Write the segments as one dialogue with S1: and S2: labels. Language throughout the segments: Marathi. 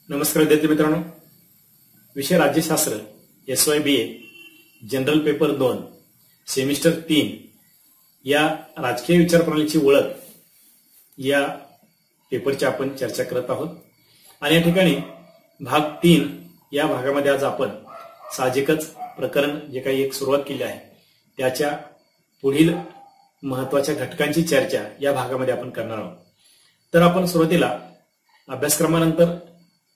S1: नमस्कार विद्यार्थी मित्रांनो, विषय राज्यशास्त्र SYBA जनरल पेपर 2 सेमिस्टर 3 या राजकीय विचारप्रणालीची ओळख या पेपरची आपण चर्चा करत आहोत। आणि या ठिकाणी भाग 3 या भागामध्ये आज आपण साहजिकच प्रकरण जे काही एक सुरुवात केली आहे त्याच्या पुढील महत्त्वाच्या घटकांची चर्चा या भागामध्ये आपण करणार आहोत। तर आपण सुरुवातीला अभ्यासक्रमानंतर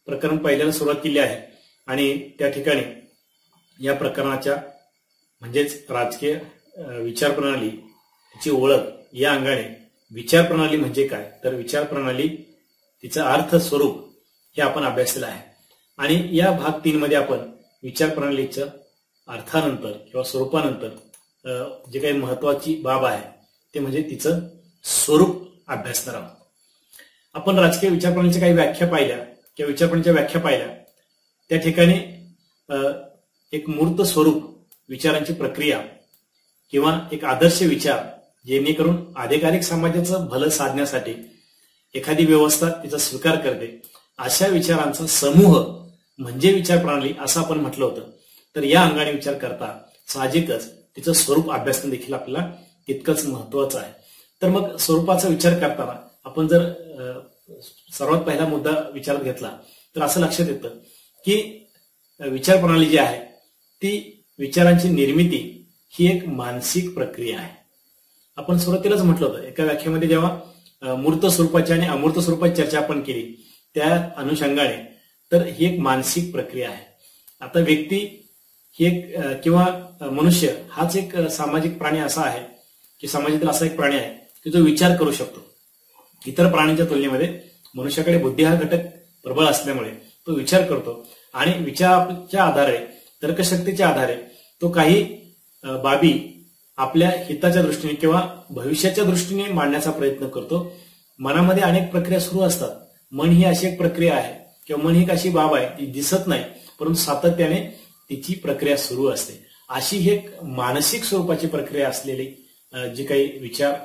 S1: प्रकरण पहिल्याला सुरुवात केली आहे आणि त्या ठिकाणी या प्रकरणाच्या म्हणजेच राजकीय विचारप्रणाली ची ओळख या अंगाने विचारप्रणाली म्हणजे काय, तर विचारप्रणाली तिचा अर्थ स्वरूप हे आपण अभ्यासलेलं आहे। आणि या भाग 3 मध्ये आपण विचारप्रणालीच्या अर्थानंतर किंवा स्वरूपानंतर जे काही महत्त्वाची बाब आहे ते म्हणजे तिचं स्वरूप अभ्यासणार आहोत। आपण राजकीय विचारप्रणालीची काही व्याख्या पाहिल्या किंवा विचारप्रणालीच्या व्याख्या पाहिल्या, त्या ठिकाणी एक मूर्त स्वरूप विचारांची प्रक्रिया किंवा एक आदर्श विचार जेणेकरून अधिकारिक समाजाचं भलं साधण्यासाठी एखादी व्यवस्था तिचा स्वीकार करते अशा विचारांचा समूह म्हणजे विचारप्रणाली असं आपण म्हटलं होतं। तर या अंगाने विचार करता साहजिकच तिचं स्वरूप अभ्यासणं देखील आपल्याला तितकंच महत्त्वाचं आहे। तर मग स्वरूपाचा विचार करताना आपण जर सर्वात पहिला मुद्दा विचारात घेतला तर असं लक्षात येतं की विचारप्रणाली जी आहे ती विचारांची निर्मिती ही एक मानसिक प्रक्रिया आहे। आपण सुरुवातीलाच म्हटलं होतं एका व्याख्यामध्ये जेव्हा मूर्त स्वरूपाची आणि अमूर्त स्वरूपाची चर्चा आपण केली त्या अनुषंगाने, तर ही एक मानसिक प्रक्रिया आहे। आता व्यक्ती ही एक किंवा मनुष्य हाच एक सामाजिक प्राणी असा आहे की समाजातील असा एक प्राणी आहे की जो विचार करू शकतो। इतर प्राण्यांच्या तुलनेमध्ये मनुष्याकडे बुद्धी हा घटक प्रबळ असल्यामुळे तो विचार करतो आणि विचाराच्या आधारे तर्कशक्तीच्या आधारे तो काही बाबी आपल्या हिताच्या दृष्टीने किंवा भविष्याच्या दृष्टीने मांडण्याचा प्रयत्न करतो। मनामध्ये अनेक प्रक्रिया सुरू असतात। मन ही अशी एक प्रक्रिया आहे किंवा मन ही एक अशी बाब आहे ती दिसत नाही परंतु सातत्याने तिची प्रक्रिया सुरू असते। अशी ही एक मानसिक स्वरूपाची प्रक्रिया असलेली जी काही विचार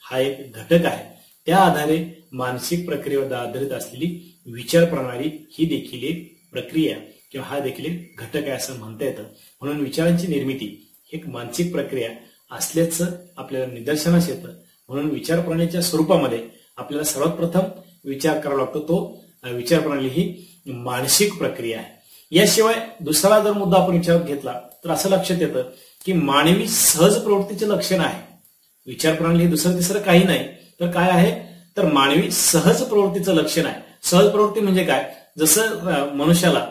S1: हा एक घटक आहे त्या आधारे मानसिक प्रक्रियेवर आधारित असलेली विचार प्रणाली ही देखील एक प्रक्रिया किंवा हा देखील एक घटक आहे असं म्हणता येतं। म्हणून विचारांची निर्मिती ही एक मानसिक प्रक्रिया असल्याचं आपल्याला निदर्शनास येतं। म्हणून विचार प्रणालीच्या स्वरूपामध्ये आपल्याला सर्वात प्रथम विचार करावा लागतो, तो विचार प्रणाली ही मानसिक प्रक्रिया आहे। याशिवाय दुसरा जर मुद्दा आपण विचारात घेतला तर असं लक्षात येतं की मानवी सहज प्रवृत्तीचे लक्षण आहे। विचार प्रणाली हे दुसरं तिसरं काही नाही तर काय आहे, तर मानवी सहज प्रवृत्तीचं लक्षण आहे। सहज प्रवृत्ती म्हणजे काय, जसं मनुष्याला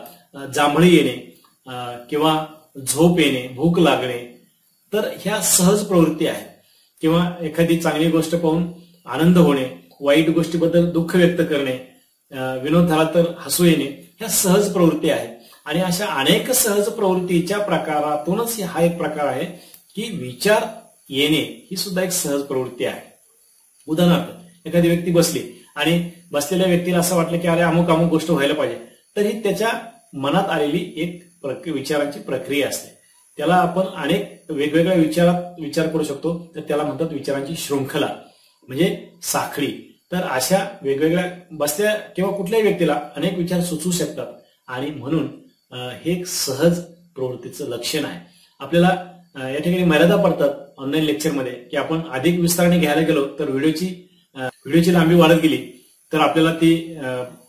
S1: जांभळी येणे किंवा झोप येणे, भूक लागणे, तर ह्या सहज प्रवृत्ती आहेत। किंवा एखादी चांगली गोष्ट पाहून आनंद होणे, वाईट गोष्टीबद्दल दुःख व्यक्त करणे, विनोद झाला तर हसू येणे, ह्या सहज प्रवृत्ती आहेत। आणि अशा अनेक सहज प्रवृत्तीच्या प्रकारातूनच हा एक प्रकार आहे की विचार येणे ही सुद्धा एक सहज प्रवृत्ती आहे। उदाहरणार्थ एखादी व्यक्ती बसली आणि बसलेल्या व्यक्तीला असं वाटलं की अरे अमुक अमुक गोष्ट व्हायला पाहिजे, तर ही त्याच्या मनात आलेली एक विचारांची प्रक्रिया असते। त्याला आपण अनेक वेगवेगळ्या विचारात विचार करू शकतो, तर त्याला म्हणतात विचारांची शृंखला म्हणजे साखळी। तर अशा वेगवेगळ्या बसल्या किंवा कुठल्याही व्यक्तीला अनेक विचार सुचू शकतात आणि म्हणून हे एक सहज प्रवृत्तीचं लक्षण आहे। आपल्याला या ठिकाणी मर्यादा पडतात ऑनलाईन लेक्चरमध्ये की आपण अधिक विस्ताराने घ्यायला गेलो तर व्हिडिओची लांबी वाढत गेली तर आपल्याला ती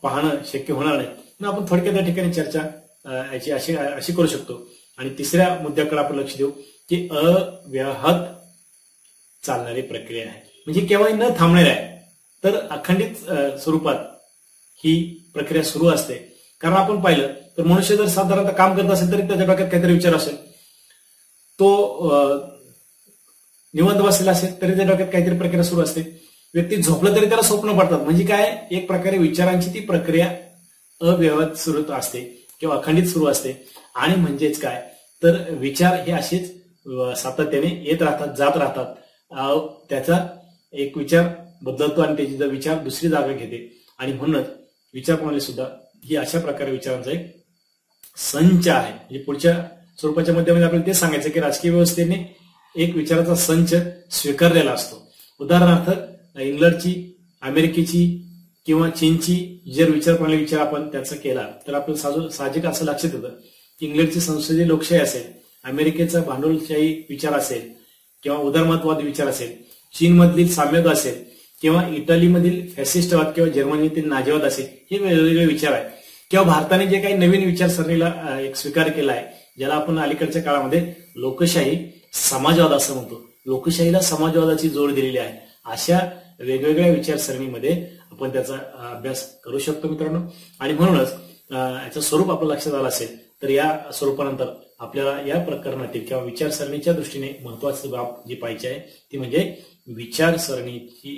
S1: पाहणं शक्य होणार नाही। पण आपण थोडक्यात या ठिकाणी चर्चा अशी करू शकतो। आणि तिसऱ्या मुद्द्याकडे आपण लक्ष देऊ की अव्याहत चालणारी प्रक्रिया आहे, म्हणजे केव्हाही न थांबणारी आहे। तर अखंडित स्वरूपात ही प्रक्रिया सुरू असते। कारण आपण पाहिलं तर मनुष्य जर साधारणतः काम करत असेल तरी त्याच्या डोक्यात काहीतरी विचार असेल, तो निवांत बसलेला असेल तरी त्या डोक्यात काहीतरी प्रक्रिया सुरू असते, व्यक्ती झोपलं तरी त्याला स्वप्न पडतात। म्हणजे काय, एक प्रकारे विचारांची ती प्रक्रिया अव्याहत सुरू असते किंवा अखंडित सुरू असते। आणि म्हणजेच काय, तर विचार हे असेच सातत्याने येत राहतात जात राहतात। त्याचा एक विचार बदलतो आणि त्याची विचार दुसरी जागा घेते आणि म्हणूनच विचार प्रणाली सुद्धा ही अशा प्रकारे विचारांचा एक संच आहे। म्हणजे पुढच्या स्वरूपाच्या मध्ये आपल्याला ते सांगायचं की राजकीय व्यवस्थेने एक विचाराचा संच स्वीकारलेला असतो। उदाहरणार्थ इंग्लंडची, अमेरिकेची किंवा चीनची जर विचारप्रणाली विचार आपण त्याचा केला तर आपलं साहजिक असं लक्षात येतं की इंग्लंडची संसदीय लोकशाही असेल, अमेरिकेचा भांडवलशाही विचार असेल किंवा उदारमतवादी विचार असेल, चीनमधील साम्यवाद असेल किंवा इटलीमधील फॅसिस्टवाद किंवा जर्मनीतील नाझीवाद असेल, हे वेगवेगळे विचार आहेत. किंवा भारताने जे काही नवीन विचारसरणीला एक स्वीकार केला आहे, ज्याला आपण अलीकडच्या काळामध्ये लोकशाही समाजवाद असं म्हणतो, लोकशाहीला समाजवादाची जोड दिलेली आहे. अशा वेगवेगळ्या विचारसरणीमध्ये आपण त्याचा अभ्यास करू शकतो मित्रांनो. आणि म्हणूनच याचं स्वरूप आपलं लक्षात आलं असेल तर या स्वरूपानंतर आपल्याला या प्रकरणातील किंवा विचारसरणीच्या दृष्टीने महत्वाची बाब जी पाहिजे आहे ती म्हणजे विचारसरणीची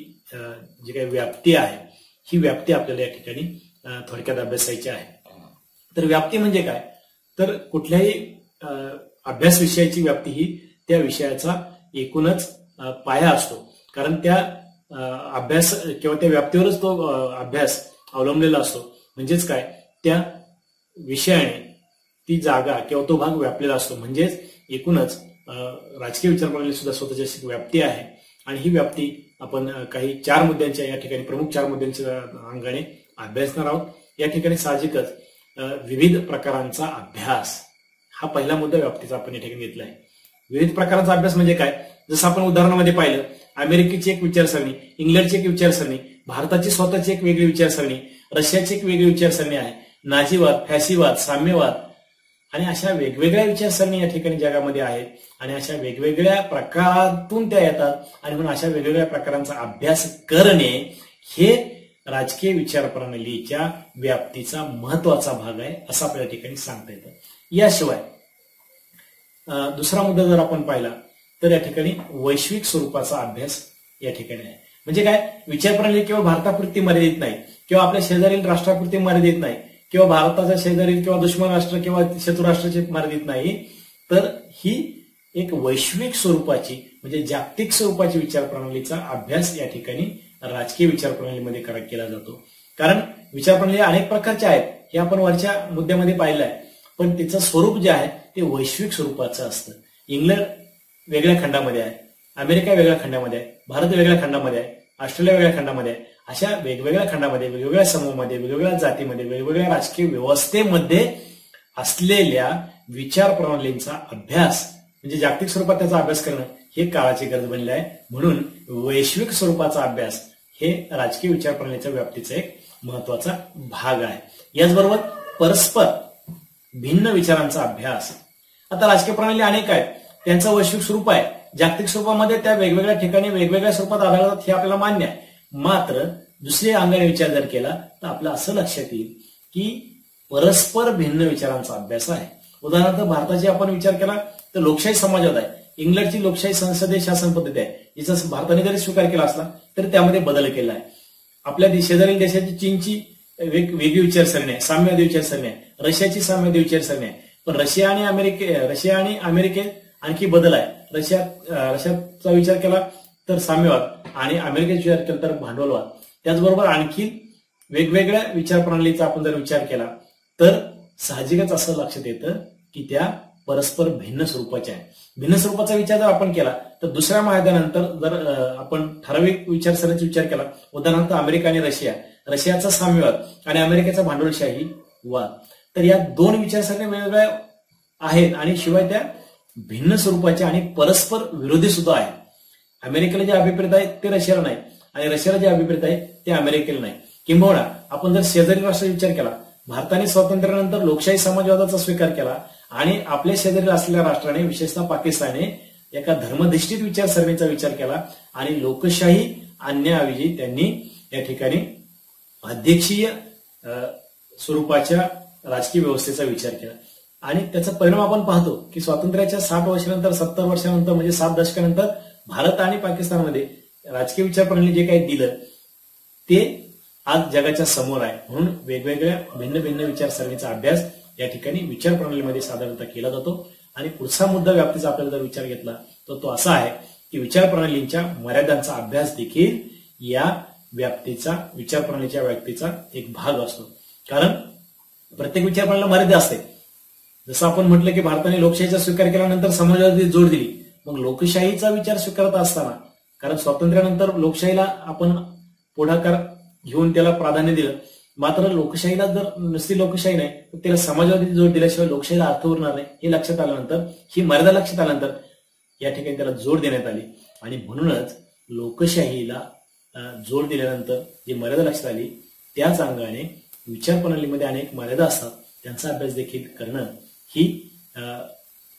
S1: जी काही व्याप्ती आहे, ही व्याप्ती आपल्याला या ठिकाणी थोडक्यात अभ्यासायची आहे. तर व्याप्ती म्हणजे काय, तर कुठल्याही अभ्यास विषयाची व्याप्ती ही त्या विषयाचा एकूणच पाया असतो. कारण त्या अभ्यास किंवा त्या व्याप्तीवरच तो अभ्यास अवलंबलेला असतो. म्हणजेच काय, त्या विषयाने ती जागा किंवा तो भाग व्यापलेला असतो. म्हणजेच एकूणच राजकीय विचारप्रणाली सुद्धा स्वतःची व्याप्ती आहे. आणि ही व्याप्ती आपण काही 4 मुद्द्यांच्या या ठिकाणी प्रमुख 4 मुद्द्यांच्या अंगाने अभ्यासणार आहोत. या ठिकाणी साहजिकच विविध प्रकारांचा अभ्यास हा पहिला मुद्दा व्याप्तीचा आपण या ठिकाणी घेतला आहे. विविध प्रकारांचा अभ्यास म्हणजे काय, जसं आपण उदाहरणामध्ये पाहिलं, अमेरिकेची एक विचारसरणी, इंग्लंडची एक विचारसरणी, भारताची स्वतःची एक वेगळी विचारसरणी, रशियाची एक वेगळी विचारसरणी आहे, नाझीवाद, फॅसीवाद, साम्यवाद आणि अशा वेगवेगळ्या विचारसरणी या ठिकाणी जगामध्ये आहेत. आणि अशा वेगवेगळ्या प्रकारातून त्या येतात. आणि म्हणून अशा वेगवेगळ्या प्रकारांचा अभ्यास करणे हे राजकीय विचारप्रणालीच्या व्याप्तीचा महत्वाचा भाग आहे असं आपल्या ठिकाणी सांगता येतं. याशिवाय दुसरा मुद्दा जर आपण पाहिला तर या ठिकाणी वैश्विक स्वरूपाचा अभ्यास या ठिकाणी आहे. म्हणजे काय, विचारप्रणाली केवळ भारतापुरती मर्यादित नाही किंवा आपल्या शेजारील राष्ट्रापुरती मर्यादित नाही किंवा भारताच्या शेजारील किंवा दुश्मन राष्ट्र किंवा शत्रुराष्ट्राची मर्यादित नाही, तर ही एक वैश्विक स्वरूपाची म्हणजे जागतिक स्वरूपाची विचारप्रणालीचा अभ्यास या ठिकाणी राजकीय विचारप्रणालीमध्ये केला जातो. कारण विचारप्रणाली अनेक प्रकारच्या आहेत हे आपण वरच्या मुद्द्यामध्ये पाहिलं आहे, पण तिचं स्वरूप जे आहे ते वैश्विक स्वरूपाचं असतं. इंग्लंड वेगळ्या खंडामध्ये आहे, अमेरिका वेगळ्या खंडामध्ये आहे, भारत वेगळ्या खंडामध्ये आहे, ऑस्ट्रेलिया वेगळ्या खंडामध्ये आहे. अशा वेगवेगळ्या खंडामध्ये, वेगवेगळ्या समूहामध्ये, वेगवेगळ्या जातीमध्ये, वेगवेगळ्या राजकीय व्यवस्थेमध्ये असलेल्या विचारप्रणालींचा अभ्यास म्हणजे जागतिक स्वरूपात त्याचा अभ्यास करणं हे काळाची गरज बनली आहे. म्हणून वैश्विक स्वरूपाचा अभ्यास हे राजकीय विचारप्रणालीच्या व्याप्तीचा एक महत्वाचा भाग आहे. याचबरोबर परस्पर भिन्न विचारांचा अभ्यास. आता राजकीय प्रणाली अनेक आहेत, त्यांचं वैश्विक स्वरूप आहे. जागतिक स्वरूपामध्ये त्या वेगवेगळ्या ठिकाणी वेगवेगळ्या स्वरूपात आढळतात हे आपल्याला मान्य आहे. मात्र दुसऱ्या अंगाने विचार जर केला तर आपलं असं लक्षात येईल की परस्पर भिन्न विचारांचा अभ्यास आहे. उदाहरणार्थ भारताची आपण विचार केला तर लोकशाही समाजवाद आहे, इंग्लंडची लोकशाही संसदीय शासन पद्धती आहे, जिचा भारताने जरी स्वीकार केला असला तरी त्यामध्ये बदल केला आहे. आपल्या शेजारील देशाची चीनची वेगळी विचारसरणी आहे, साम्यवादी विचारसरणी आहे, रशियाची साम्यवादी विचारसरणी आहे. पण रशिया आणि अमेरिकेत आणखी बदल आहे. रशियाचा विचार केला तर साम्यवाद आणि अमेरिकेचा विचार केला तर भांडवलवाद. त्याचबरोबर आणखी वेगवेगळ्या विचारप्रणालीचा आपण जर विचार केला तर साहजिकच असं लक्षात येतं की त्या परस्पर भिन्न स्वरूपाच्या आहे. भिन्न स्वरूपाचा विचार जर आपण केला तर दुसऱ्या महायुद्धानंतर जर आपण ठराविक विचारसरणीचा विचार केला, उदाहरणार्थ अमेरिका आणि रशियाचा साम्यवाद आणि अमेरिकेचा भांडवलशाही वाद, तर या 2 विचारसरणी वेगवेगळ्या आहेत आणि शिवाय त्या भिन्न स्वरूपाच्या आणि परस्पर विरोधी सुद्धा आहेत. अमेरिकेला जे अभिप्रेत आहे ते रशियाला नाही आणि रशियाला जे अभिप्रेत आहे ते अमेरिकेला नाही. किंबहुना आपण जर शेजारी राष्ट्राचा विचार केला, भारताने स्वातंत्र्यानंतर लोकशाही समाजवादाचा स्वीकार केला आणि आपल्या शेजारी असलेल्या राष्ट्राने विशेषतः पाकिस्तानने एका धर्मधिष्ठित विचारसरणीचा विचार केला आणि लोकशाही आणण्याऐवजी त्यांनी या ठिकाणी अध्यक्षीय स्वरूपाच्या राजकीय व्यवस्थेचा विचार केला. आणि त्याचा परिणाम आपण पाहतो की स्वातंत्र्याच्या 60 वर्षानंतर 70 वर्षानंतर म्हणजे 7 दशकानंतर भारत आणि पाकिस्तानमध्ये राजकीय विचारप्रणाली जे काही दिलं ते आज जगाच्या समोर आहे. म्हणून वेगवेगळ्या भिन्न भिन्न विचारसरणीचा अभ्यास या ठिकाणी विचारप्रणालीमध्ये साधारणतः केला जातो. आणि पुढचा मुद्दा व्याप्तीचा आपल्याला जर विचार घेतला तर तो असा आहे की विचारप्रणालींच्या मर्यादांचा अभ्यास देखील या व्याप्तीचा विचारप्रणालीच्या व्याप्तीचा एक भाग असतो. कारण प्रत्येक विचारप्रणालीला मर्यादा असते. जसं आपण म्हटलं की भारताने लोकशाहीचा स्वीकार केल्यानंतर समाजवादाची जोड दिली, मग लोकशाहीचा विचार स्वीकारत असताना कारण स्वातंत्र्यानंतर लोकशाहीला आपण पुढाकार घेऊन त्याला प्राधान्य दिलं. मात्र लोकशाहीला जर नुसती लोकशाही नाही तर त्याला समाजवादी जोड दिल्याशिवाय लोकशाहीला अर्थ उरणार नाही हे लक्षात आल्यानंतर, ही मर्यादा लक्षात आल्यानंतर या ठिकाणी त्याला जोड देण्यात आली. आणि म्हणूनच लोकशाहीला जोड दिल्यानंतर जी मर्यादा लक्षात आली त्याच अंगाने विचार प्रणालीमध्ये अनेक मर्यादा असतात त्यांचा अभ्यास देखील करणं ही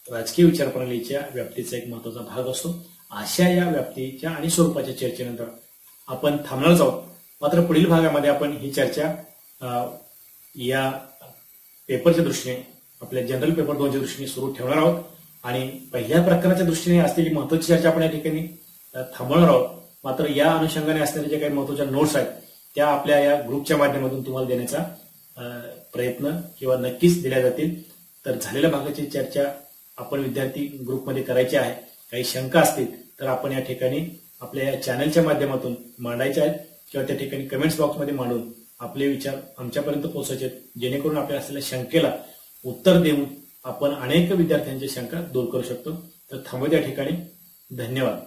S1: राजकीय विचार प्रणालीच्या व्याप्तीचा एक महत्वाचा भाग असतो. अशा या व्याप्तीच्या आणि स्वरूपाच्या चर्चेनंतर आपण थांबणारच आहोत. मात्र पुढील भागामध्ये आपण ही चर्चा या पेपरच्या दृष्टीने, आपल्या जनरल पेपर 2च्या दृष्टीने सुरू ठेवणार आहोत. आणि पहिल्या प्रकाराच्या दृष्टीने असलेली महत्वाची चर्चा आपण या ठिकाणी थांबवणार आहोत. मात्र या अनुषंगाने असणाऱ्या ज्या काही महत्वाच्या नोट्स आहेत त्या आपल्या या ग्रुपच्या माध्यमातून तुम्हाला देण्याचा प्रयत्न किंवा नक्कीच दिल्या जातील. तर झालेल्या भागाची चर्चा आपण विद्यार्थी ग्रुपमध्ये करायची आहे. काही शंका असतील तर आपण या ठिकाणी आपल्या या चॅनलच्या माध्यमातून मांडायच्या आहेत किंवा त्या ठिकाणी कमेंट्स बॉक्समध्ये मांडून आपले विचार आमच्यापर्यंत पोहोचायचे आहेत, जेणेकरून आपल्या असलेल्या शंकेला उत्तर देऊन आपण अनेक विद्यार्थ्यांच्या शंका दूर करू शकतो. तर थांबू त्या ठिकाणी. धन्यवाद.